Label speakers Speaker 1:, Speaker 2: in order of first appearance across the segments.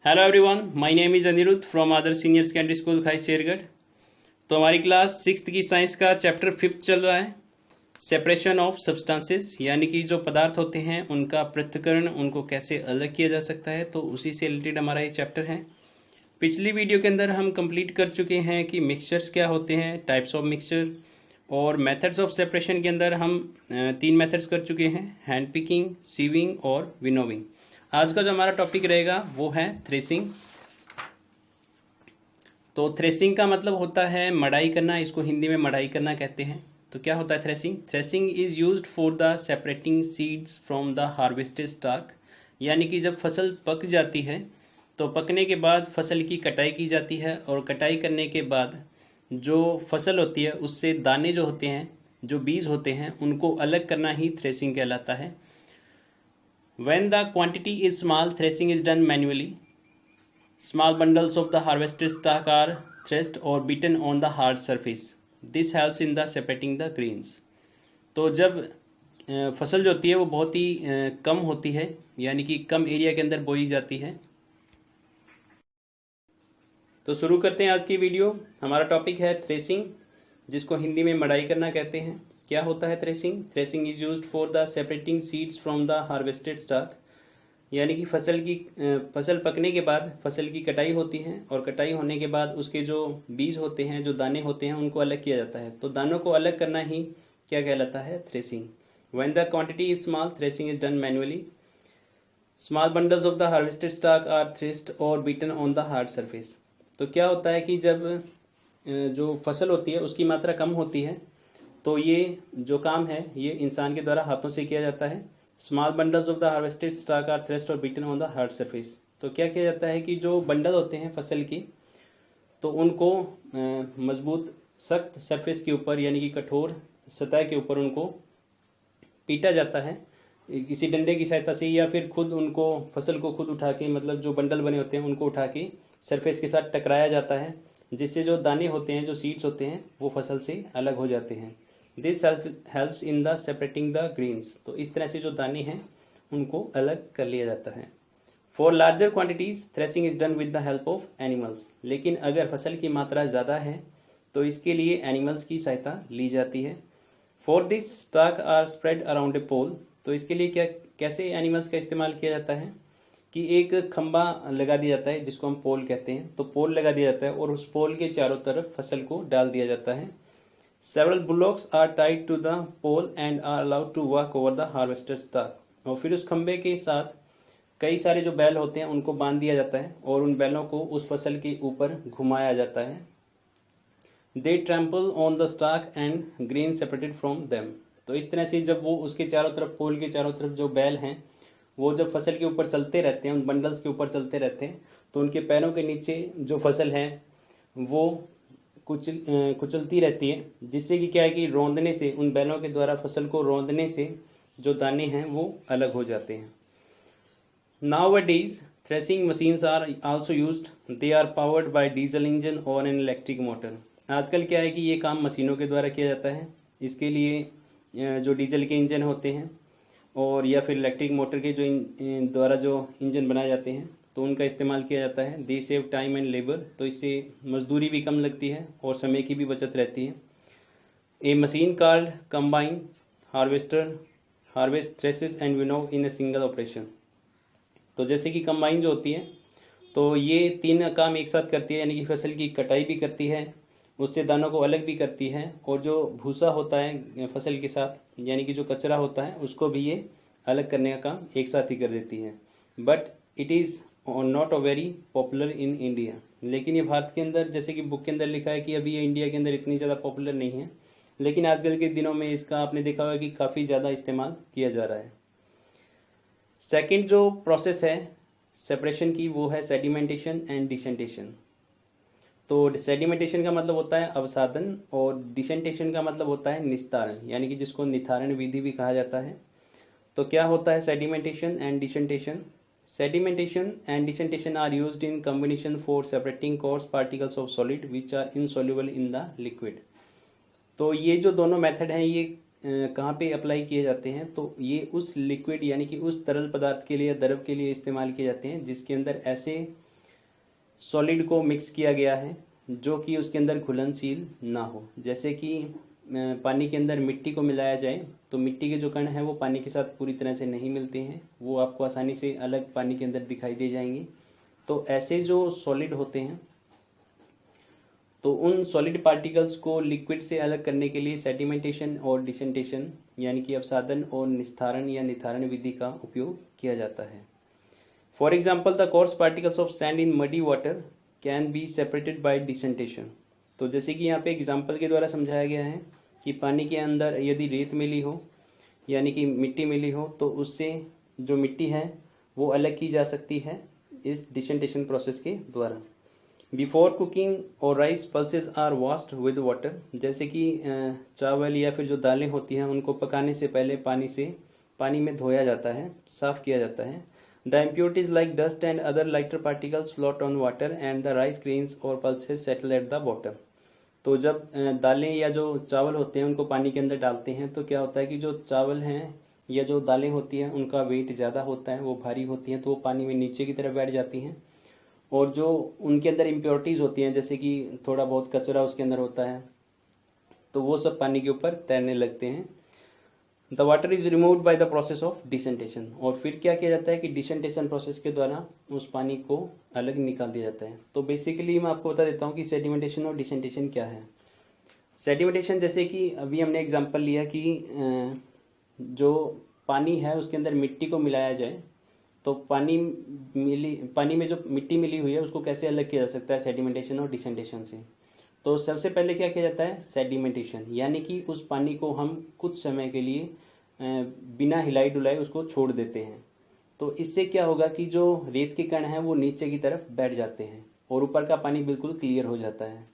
Speaker 1: Hello everyone, my name is Aniruddh from Adarsh senior secondary school Khai Shergarh. तो हमारी class 6th की science का चैप्टर 5th चल रहा है, सेपरेशन ऑफ सब्सटेंसेस, यानी कि जो पदार्थ होते हैं उनका पृथक्करण, उनको कैसे अलग किया जा सकता है। तो उसी से रिलेटेड हमारा ये चैप्टर है। पिछली वीडियो के अंदर हम कंप्लीट कर चुके हैं कि मिक्सचर्स क्या होते हैं, टाइप्स ऑफ मिक्सचर, और मेथड्स ऑफ सेपरेशन के अंदर हम 3 मेथड्स कर चुके हैं, हैंड पिकिंग, सीविंग और विनोविंग। आज का जो हमारा टॉपिक रहेगा वो है थ्रेसिंग। तो थ्रेसिंग का मतलब होता है मड़ाई करना, इसको हिंदी में मड़ाई करना कहते हैं। तो क्या होता है threshing? Threshing is used for the separating seeds from the harvested stock, यानी कि जब फसल पक जाती है तो पकने के बाद फसल की कटाई की जाती है, और कटाई करने के बाद जो फसल होती है उससे दाने जो होते हैं, जो बीज होते हैं, उनको अलग करना ही थ्रेसिंग कहलाता है। When the quantity is small, threshing is done manually. Small bundles of the harvested stock are threshed or beaten on the hard surface. This helps in the separating the grains. तो जब फसल जो होती है वो बहुत ही कम होती है, यानी कि कम एरिया के अंदर बोई जाती है। तो शुरू करते हैं आज की वीडियो। हमारा टॉपिक है थ्रेसिंग, जिसको हिंदी में मड़ाई करना कहते हैं। क्या होता है threshing? Threshing is used for the separating seeds from the harvested stock, यानी कि फसल पकने के बाद फसल की कटाई होती है, और कटाई होने के बाद उसके जो बीज होते हैं, जो दाने होते हैं, उनको अलग किया जाता है। तो दानों को अलग करना ही क्या कहलाता है? Threshing. When the quantity is small, threshing is done manually. Small bundles of the harvested stock are threshed और beaten on the hard surface. तो क्या होता है कि जब जो फसल होती है उसकी मात्रा कम होती है, तो ये जो काम है ये इंसान के द्वारा हाथों से किया जाता है। Small bundles of the harvested stock are threshed और beaten on the hard surface. तो क्या किया जाता है कि जो बंडल होते हैं फसल की, तो उनको मजबूत सख्त सरफेस के ऊपर, यानी कि कठोर सतह के ऊपर उनको पीटा जाता है किसी डंडे की सहायता से, या फिर खुद उनको फसल को खुद उठा के, मतलब जो बंडल बने होते हैं उनको उठा के सरफेस के साथ टकराया जाता है, जिससे जो दाने होते हैं, जो सीड्स होते हैं, वो फसल से अलग हो जाते हैं। This helps in the separating the grains. तो इस तरह से जो दाने हैं उनको अलग कर लिया जाता है। For larger quantities threshing is done with the help of animals. लेकिन अगर फसल की मात्रा ज़्यादा है तो इसके लिए एनिमल्स की सहायता ली जाती है। For this stock are spread around a pole. तो इसके लिए कैसे एनिमल्स का इस्तेमाल किया जाता है कि एक खंबा लगा दिया जाता है, जिसको हम पोल कहते हैं। तो पोल लगा दिया जाता है और उस पोल के चारों तरफ फसल को डाल दिया जाता है। Several bullocks are tied to the pole and are allowed to walk over the harvested stock. और फिर उस खंबे के साथ कई सारे जो बैल होते हैं उनको बांध दिया जाता है, और उन बैलों को उस फसल के ऊपर घुमाया जाता है। They trample on the stock and grain separated from them. तो इस तरह से जब वो उसके चारों तरफ, पोल के चारों तरफ जो बैल हैं, वो जब फसल के ऊपर चलते रहते हैं, उन बंडल्स के ऊपर चलते रहते हैं, तो उनके पैरों के नीचे जो फसल है वो कुचलती रहती है, जिससे कि क्या है कि रौंदने से, उन बैलों के द्वारा फसल को रौंदने से जो दाने हैं वो अलग हो जाते हैं। Nowadays, threshing machines are also used. They are powered by diesel engine और an electric motor. आजकल क्या है कि ये काम मशीनों के द्वारा किया जाता है। इसके लिए जो डीजल के इंजन होते हैं, और या फिर इलेक्ट्रिक मोटर के द्वारा जो इंजन बनाए जाते हैं, तो उनका इस्तेमाल किया जाता है। दे सेव टाइम एंड लेबर। तो इससे मजदूरी भी कम लगती है और समय की भी बचत रहती है। A machine called combine harvester harvest threshes and winnow in a single operation. तो जैसे कि कंबाइन जो होती है, तो ये 3 काम एक साथ करती है, यानी कि फसल की कटाई भी करती है, उससे दानों को अलग भी करती है, और जो भूसा होता है फसल के साथ, यानी कि जो कचरा होता है, उसको भी ये अलग करने का काम एक साथ ही कर देती है। But it is not a very popular in India. लेकिन ये भारत के अंदर, जैसे कि बुक के अंदर लिखा है कि अभी ये इंडिया के अंदर इतनी ज़्यादा पॉपुलर नहीं है, लेकिन आजकल के दिनों में इसका आपने देखा होगा कि काफ़ी ज़्यादा इस्तेमाल किया जा रहा है। सेकंड जो प्रोसेस है सेपरेशन की, वो है सेडिमेंटेशन एंड डिसेंटेशन। तो सेडिमेंटेशन का मतलब होता है अवसादन, और डिसेंटेशन का मतलब होता है निस्तारण, यानी कि जिसको निथारण विधि भी कहा जाता है। तो क्या होता है sedimentation and decantation? Sedimentation and decantation are used in combination for separating coarse particles of solid which are insoluble in the liquid. तो ये जो दोनों मेथड हैं ये कहाँ पे अप्लाई किए जाते हैं? तो ये उस लिक्विड, यानी कि उस तरल पदार्थ के लिए, द्रव के लिए इस्तेमाल किए जाते हैं जिसके अंदर ऐसे सॉलिड को मिक्स किया गया है जो कि उसके अंदर घुलनशील ना हो। जैसे कि पानी के अंदर मिट्टी को मिलाया जाए तो मिट्टी के जो कण हैं वो पानी के साथ पूरी तरह से नहीं मिलते हैं, वो आपको आसानी से अलग पानी के अंदर दिखाई दे जाएंगे। तो ऐसे जो सॉलिड होते हैं, तो उन सॉलिड पार्टिकल्स को लिक्विड से अलग करने के लिए सेडिमेंटेशन और डिसेंटेशन यानी कि अवसादन और निस्तारण या निथारण विधि का उपयोग किया जाता है। For example, the course particles of sand in muddy water can be separated by decantation. तो जैसे कि यहाँ पे एग्जाम्पल के द्वारा समझाया गया है कि पानी के अंदर यदि रेत मिली हो यानी कि मिट्टी मिली हो तो उससे जो मिट्टी है वो अलग की जा सकती है इस डिसेंटेशन प्रोसेस के द्वारा। बिफोर कुकिंग और rice pulses are washed with water. जैसे कि चावल या फिर जो दालें होती हैं उनको पकाने से पहले पानी में धोया जाता है, साफ किया जाता है। The impurities like dust and other lighter particles float on water and the rice grains और pulses settle at the bottom. तो जब दालें या जो चावल होते हैं उनको पानी के अंदर डालते हैं तो क्या होता है कि जो चावल हैं या जो दालें होती हैं उनका वेट ज़्यादा होता है, वो भारी होती हैं, तो वो पानी में नीचे की तरफ बैठ जाती हैं। और जो उनके अंदर इम्प्योरिटीज़ होती हैं जैसे कि थोड़ा बहुत कचरा उसके अंदर होता है तो वो सब पानी के ऊपर तैरने लगते हैं। The water is removed by the process of decantation. और फिर क्या किया जाता है कि डिसेंटेशन प्रोसेस के द्वारा उस पानी को अलग निकाल दिया जाता है। तो बेसिकली मैं आपको बता देता हूँ कि सेडिमेंटेशन और डिसेंटेशन क्या है। सेडिमेंटेशन जैसे कि अभी हमने एग्जांपल लिया कि जो पानी है उसके अंदर मिट्टी को मिलाया जाए तो पानी में जो मिट्टी मिली हुई है उसको कैसे अलग किया जा सकता है सेडिमेंटेशन और डिसेंटेशन से। तो सबसे पहले क्या किया जाता है सेडिमेंटेशन, यानी कि उस पानी को हम कुछ समय के लिए बिना हिलाई डुलाए उसको छोड़ देते हैं। तो इससे क्या होगा कि जो रेत के कण हैं वो नीचे की तरफ बैठ जाते हैं और ऊपर का पानी बिल्कुल क्लियर हो जाता है।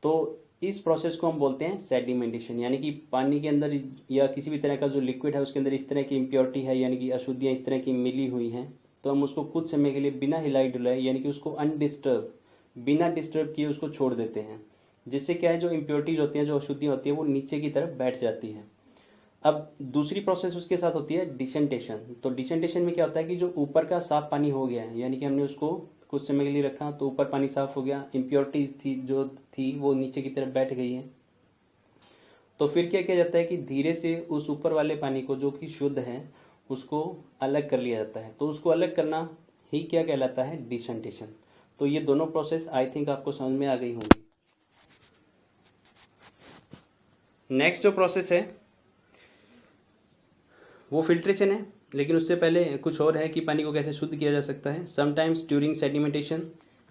Speaker 1: तो इस प्रोसेस को हम बोलते हैं सेडिमेंटेशन, यानी कि पानी के अंदर या किसी भी तरह का जो लिक्विड है उसके अंदर इस तरह की इम्प्योरिटी है यानी कि अशुद्धियाँ इस तरह की मिली हुई हैं, तो हम उसको कुछ समय के लिए बिना हिलाई डुलाए यानी कि उसको अनडिस्टर्ब बिना डिस्टर्ब किए उसको छोड़ देते हैं। जिससे क्या है जो इम्प्योरिटीज होती हैं, जो अशुद्धियाँ होती हैं वो नीचे की तरफ बैठ जाती हैं। अब दूसरी प्रोसेस उसके साथ होती है डिसेंटेशन। तो डिसेंटेशन में क्या होता है कि जो ऊपर का साफ पानी हो गया है यानी कि हमने उसको कुछ समय के लिए रखा तो ऊपर पानी साफ हो गया, इम्प्योरिटीज थी वो नीचे की तरफ बैठ गई है। तो फिर क्या किया जाता है कि धीरे से उस ऊपर वाले पानी को जो कि शुद्ध है उसको अलग कर लिया जाता है। तो उसको अलग करना ही क्या कहलाता है डिसेंटेशन। तो ये दोनों प्रोसेस आई थिंक आपको समझ में आ गई होंगी। नेक्स्ट जो प्रोसेस है वो फिल्ट्रेशन है, लेकिन उससे पहले कुछ और है कि पानी को कैसे शुद्ध किया जा सकता है। Sometimes during sedimentation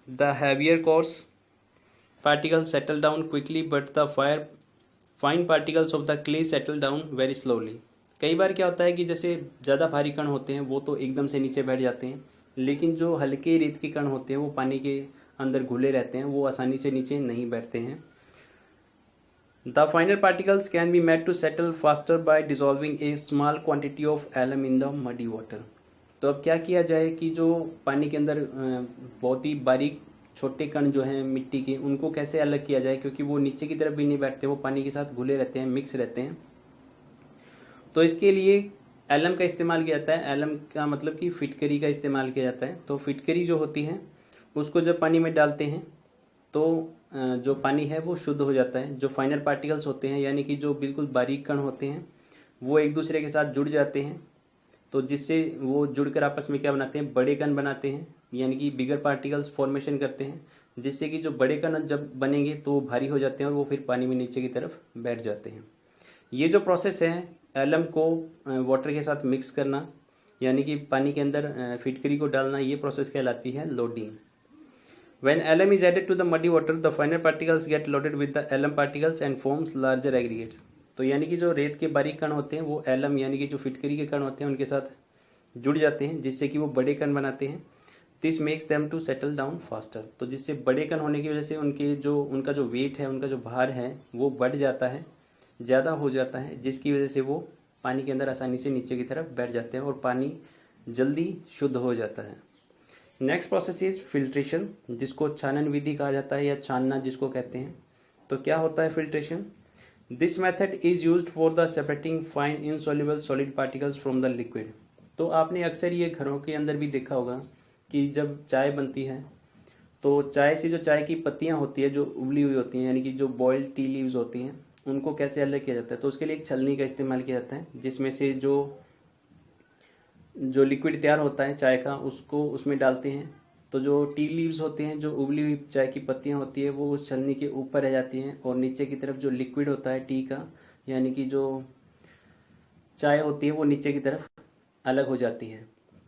Speaker 1: the heavier course particles settle down quickly but the fine particles of the clay settle down very slowly. कई बार क्या होता है कि जैसे ज़्यादा भारी कण होते हैं वो तो एकदम से नीचे बैठ जाते हैं, लेकिन जो हल्के रेत के कण होते हैं वो पानी के अंदर घुले रहते हैं, वो आसानी से नीचे नहीं बैठते हैं। The finer particles can be made to settle faster by dissolving a small quantity of alum in the muddy water। तो अब क्या किया जाए कि जो पानी के अंदर बहुत ही बारीक छोटे कण जो हैं मिट्टी के उनको कैसे अलग किया जाए, क्योंकि वो नीचे की तरफ भी नहीं बैठते, वो पानी के साथ घुले रहते हैं, मिक्स रहते हैं। तो इसके लिए एलम का इस्तेमाल किया जाता है। एलम का मतलब कि फिटकरी का इस्तेमाल किया जाता है। तो फिटकरी जो होती है उसको जब पानी में डालते हैं तो जो पानी है वो शुद्ध हो जाता है। जो फाइनल पार्टिकल्स होते हैं यानी कि जो बिल्कुल बारीक कण होते हैं वो एक दूसरे के साथ जुड़ जाते हैं, तो जिससे वो जुड़कर आपस में क्या बनाते हैं बड़े कण बनाते हैं यानी कि बिगर पार्टिकल्स फॉर्मेशन करते हैं, जिससे कि जो बड़े कण जब बनेंगे तो वो भारी हो जाते हैं और वो फिर पानी में नीचे की तरफ बैठ जाते हैं। ये जो प्रोसेस है एलम को वाटर के साथ मिक्स करना यानी कि पानी के अंदर फिटकरी को डालना, ये प्रोसेस कहलाती है loading. When alum is added to the muddy water, the finer particles get loaded with the alum particles and forms larger aggregates। तो यानी कि जो रेत के बारीक कण होते हैं वो एलम यानी कि जो फिटकरी के कण होते हैं उनके साथ जुड़ जाते हैं, जिससे कि वो बड़े कण बनाते हैं। This makes them to settle down faster. तो जिससे बड़े कण होने की वजह से उनका जो वेट है, उनका जो भार है वो बढ़ जाता है, ज़्यादा हो जाता है, जिसकी वजह से वो पानी के अंदर आसानी से नीचे की तरफ बैठ जाते हैं और पानी जल्दी शुद्ध हो जाता है। नेक्स्ट प्रोसेस इज फिल्ट्रेशन, जिसको छानन विधि कहा जाता है या छानना जिसको कहते हैं। तो क्या होता है filtration? This method is used for the separating fine insoluble solid particles from the liquid. तो आपने अक्सर ये घरों के अंदर भी देखा होगा कि जब चाय बनती है तो चाय से जो चाय की पत्तियां होती है जो उबली हुई होती हैं, यानी कि जो बॉइल्ड टी लीव्स होती हैं, उनको कैसे अलग किया जाता है? तो उसके लिए एक छलनी का इस्तेमाल किया जाता है, जिसमें से जो लिक्विड तैयार होता है चाय का उसको उसमें डालते हैं। तो जो टी लीव्स होते हैं, जो उबली हुई चाय की पत्तियां होती है, वो उस छलनी के ऊपर रह जाती हैं और नीचे की तरफ जो लिक्विड होता है टी का, यानी कि जो चाय होती है, वो नीचे की तरफ अलग हो जाती है।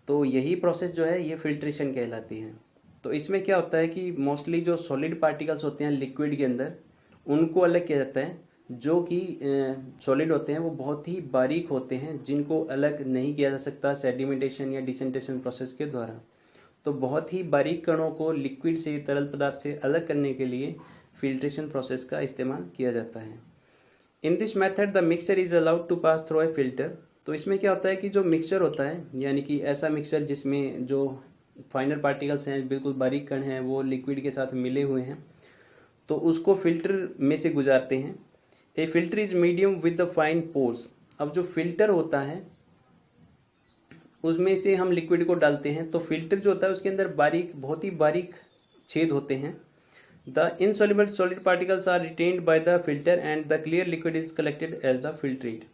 Speaker 1: तो यही प्रोसेस जो है ये फिल्ट्रेशन कहलाती है। तो इसमें क्या होता है कि मोस्टली जो सॉलिड पार्टिकल्स होते हैं लिक्विड के अंदर, उनको अलग किया जाता है। जो कि सॉलिड होते हैं वो बहुत ही बारीक होते हैं, जिनको अलग नहीं किया जा सकता सेडिमेंटेशन या डिसेंटेशन प्रोसेस के द्वारा। तो बहुत ही बारीक कणों को लिक्विड से, तरल पदार्थ से अलग करने के लिए फिल्ट्रेशन प्रोसेस का इस्तेमाल किया जाता है। In this method the mixture is allowed to pass through a filter. तो इसमें क्या होता है कि जो मिक्सचर होता है, यानी कि ऐसा मिक्सचर जिसमें जो फाइनर पार्टिकल्स हैं, बिल्कुल बारीक कण हैं, वो लिक्विड के साथ मिले हुए हैं, तो उसको फिल्टर में से गुजारते हैं। A filter is medium with the fine pores. अब जो फिल्टर होता है उसमें से हम लिक्विड को डालते हैं, तो फिल्टर जो होता है उसके अंदर बारीक, बहुत ही बारीक छेद होते हैं। The insoluble solid particles are retained by the filter and the clear liquid is collected as the filtrate.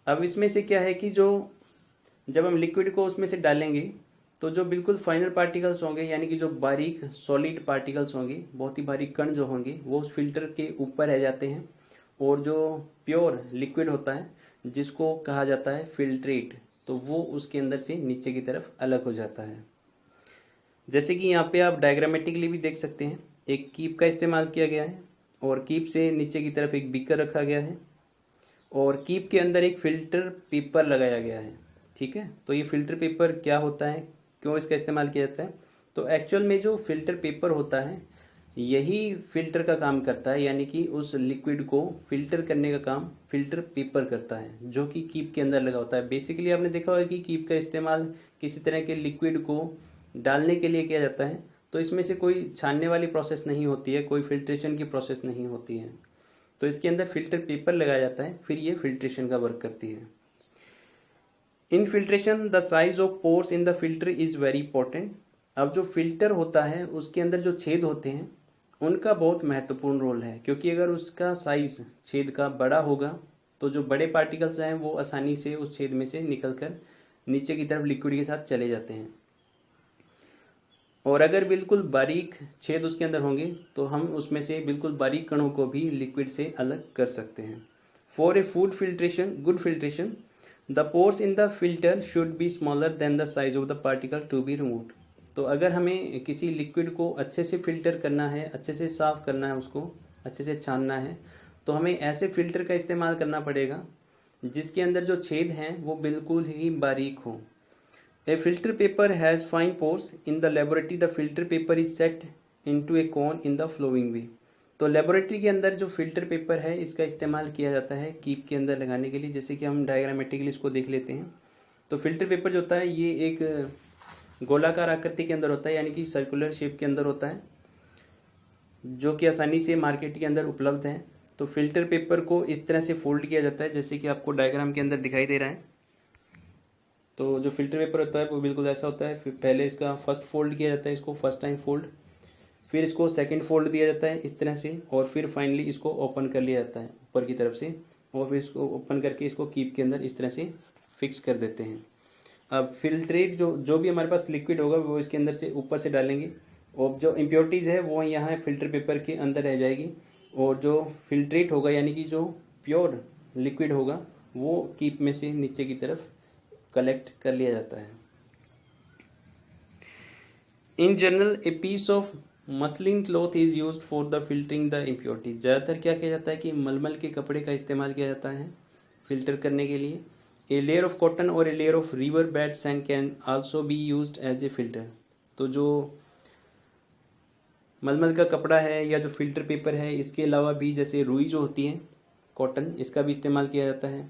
Speaker 1: अब इसमें से क्या है कि जो जब हम लिक्विड को उसमें से डालेंगे, तो जो बिल्कुल फाइनल पार्टिकल्स होंगे, यानी कि जो बारीक सॉलिड पार्टिकल्स होंगे, बहुत ही बारीक कण जो होंगे, वो उस फिल्टर के ऊपर रह जाते हैं। और जो प्योर लिक्विड होता है, जिसको कहा जाता है फिल्ट्रेट, तो वो उसके अंदर से नीचे की तरफ अलग हो जाता है। जैसे कि यहाँ पे आप डायग्रामेटिकली भी देख सकते हैं, एक कीप का इस्तेमाल किया गया है और कीप से नीचे की तरफ एक बीकर रखा गया है और कीप के अंदर एक फिल्टर पेपर लगाया गया है। ठीक है, तो ये फिल्टर पेपर क्या होता है, क्यों इसका इस्तेमाल किया जाता है? तो एक्चुअल में जो फिल्टर पेपर होता है यही फिल्टर का काम करता है, यानी कि उस लिक्विड को फिल्टर करने का काम फिल्टर पेपर करता है, जो कि कीप के अंदर लगा होता है। बेसिकली आपने देखा होगा कि कीप का इस्तेमाल किसी तरह के लिक्विड को डालने के लिए किया जाता है, तो इसमें से कोई छानने वाली प्रोसेस नहीं होती है, कोई फिल्ट्रेशन की प्रोसेस नहीं होती है। तो इसके अंदर फिल्टर पेपर लगाया जाता है, फिर ये फिल्ट्रेशन का वर्क करती है। In filtration the size of pores in the filter is very important. अब जो फिल्टर होता है उसके अंदर जो छेद होते हैं उनका बहुत महत्वपूर्ण रोल है, क्योंकि अगर उसका साइज छेद का बड़ा होगा तो जो बड़े पार्टिकल्स हैं वो आसानी से उस छेद में से निकलकर नीचे की तरफ लिक्विड के साथ चले जाते हैं। और अगर बिल्कुल बारीक छेद उसके अंदर होंगे तो हम उसमें से बिल्कुल बारीक कणों को भी लिक्विड से अलग कर सकते हैं। For a food filtration, good filtration, the pores in the filter should be smaller than the size of the particle to be removed. तो अगर हमें किसी लिक्विड को अच्छे से फिल्टर करना है, अच्छे से साफ करना है, उसको अच्छे से छानना है, तो हमें ऐसे फिल्टर का इस्तेमाल करना पड़ेगा जिसके अंदर जो छेद हैं वो बिल्कुल ही बारीक हो। A filter paper has fine pores. In the laboratory, the filter paper is set into a cone in the flowing way. तो लेबोरेटरी के अंदर जो फिल्टर पेपर है इसका इस्तेमाल किया जाता है कीप के अंदर लगाने के लिए। जैसे कि हम डायग्रामेटिकली इसको देख लेते हैं, तो फिल्टर पेपर जो होता है ये एक गोलाकार आकृति के अंदर होता है, यानी कि सर्कुलर शेप के अंदर होता है, जो कि आसानी से मार्केट के अंदर उपलब्ध है। तो फिल्टर पेपर को इस तरह से फोल्ड किया जाता है जैसे कि आपको डायग्राम के अंदर दिखाई दे रहा है। तो जो फिल्टर पेपर होता है वो बिल्कुल ऐसा होता है। फिर पहले इसका फर्स्ट फोल्ड किया जाता है, इसको फर्स्ट टाइम फोल्ड, फिर इसको सेकंड फोल्ड दिया जाता है इस तरह से, और फिर फाइनली इसको ओपन कर लिया जाता है ऊपर की तरफ से, और फिर इसको ओपन करके इसको कीप के अंदर इस तरह से फिक्स कर देते हैं। अब फिल्ट्रेट जो भी हमारे पास लिक्विड होगा वो इसके अंदर से ऊपर से डालेंगे, और जो इम्प्योरिटीज़ है वो यहाँ फिल्टर पेपर के अंदर रह जाएगी, और जो फिल्ट्रेट होगा यानी कि जो प्योर लिक्विड होगा वो कीप में से नीचे की तरफ कलेक्ट कर लिया जाता है। In general a piece of muslin cloth is used for the filtering the impurities. ज़्यादातर क्या किया जाता है कि मलमल के कपड़े का इस्तेमाल किया जाता है फिल्टर करने के लिए। ए लेयर ऑफ कॉटन और a layer of river bed sand can also be used as a filter. तो जो मलमल का कपड़ा है या जो फिल्टर पेपर है, इसके अलावा भी जैसे रुई जो होती है, कॉटन, इसका भी इस्तेमाल किया जाता है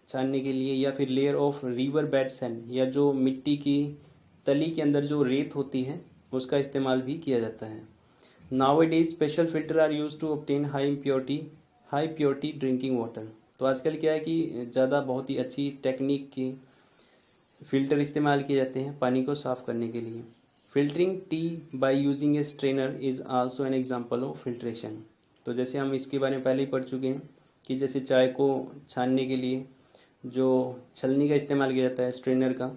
Speaker 1: छानने के लिए, या फिर layer of river bed sand, या जो मिट्टी की तली के अंदर जो रेत होती है उसका इस्तेमाल भी किया जाता है। Nowadays special filter are used to obtain high purity drinking water. तो आजकल क्या है कि ज़्यादा बहुत ही अच्छी टेक्निक के फिल्टर इस्तेमाल किए जाते हैं पानी को साफ़ करने के लिए। Filtering T by using A strainer is also an example of filtration. तो जैसे हम इसके बारे में पहले ही पढ़ चुके हैं कि जैसे चाय को छानने के लिए जो छलनी का इस्तेमाल किया जाता है स्ट्रेनर का,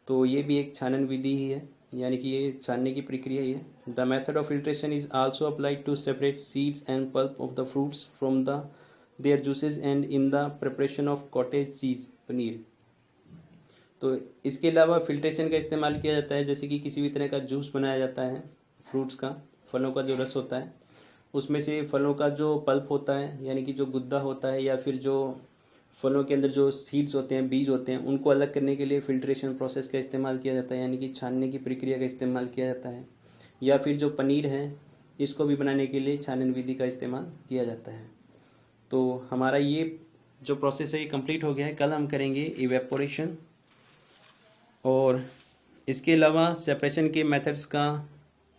Speaker 1: तो ये भी एक छानन विधि ही है, यानी कि ये छानने की प्रक्रिया ही है। The method of filtration is also applied to separate seeds and pulp of the fruits from the their juices and in the preparation of cottage cheese paneer. तो इसके अलावा फिल्ट्रेशन का इस्तेमाल किया जाता है जैसे कि किसी भी तरह का जूस बनाया जाता है फ्रूट्स का, फलों का जो रस होता है उसमें से फलों का जो पल्प होता है यानी कि जो गुद्दा होता है या फिर जो फलों के अंदर जो सीड्स होते हैं, बीज होते हैं, उनको अलग करने के लिए फिल्ट्रेशन प्रोसेस का इस्तेमाल किया जाता है, यानी कि छानने की प्रक्रिया का इस्तेमाल किया जाता है। या फिर जो पनीर है इसको भी बनाने के लिए छानन विधि का इस्तेमाल किया जाता है। तो हमारा ये जो प्रोसेस है ये कंप्लीट हो गया है। कल हम करेंगे इवेपोरेशन, और इसके अलावा सेपरेशन के मेथड्स का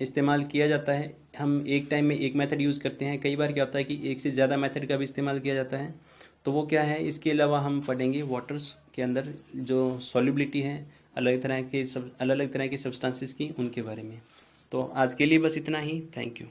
Speaker 1: इस्तेमाल किया जाता है। हम एक टाइम में एक मेथड यूज़ करते हैं, कई बार क्या होता है कि एक से ज़्यादा मेथड का भी इस्तेमाल किया जाता है, तो वो क्या है। इसके अलावा हम पढ़ेंगे वाटर्स के अंदर जो सॉल्युबिलिटी है अलग अलग तरह के सब्सटेंसेस की, उनके बारे में। तो आज के लिए बस इतना ही। Thank you.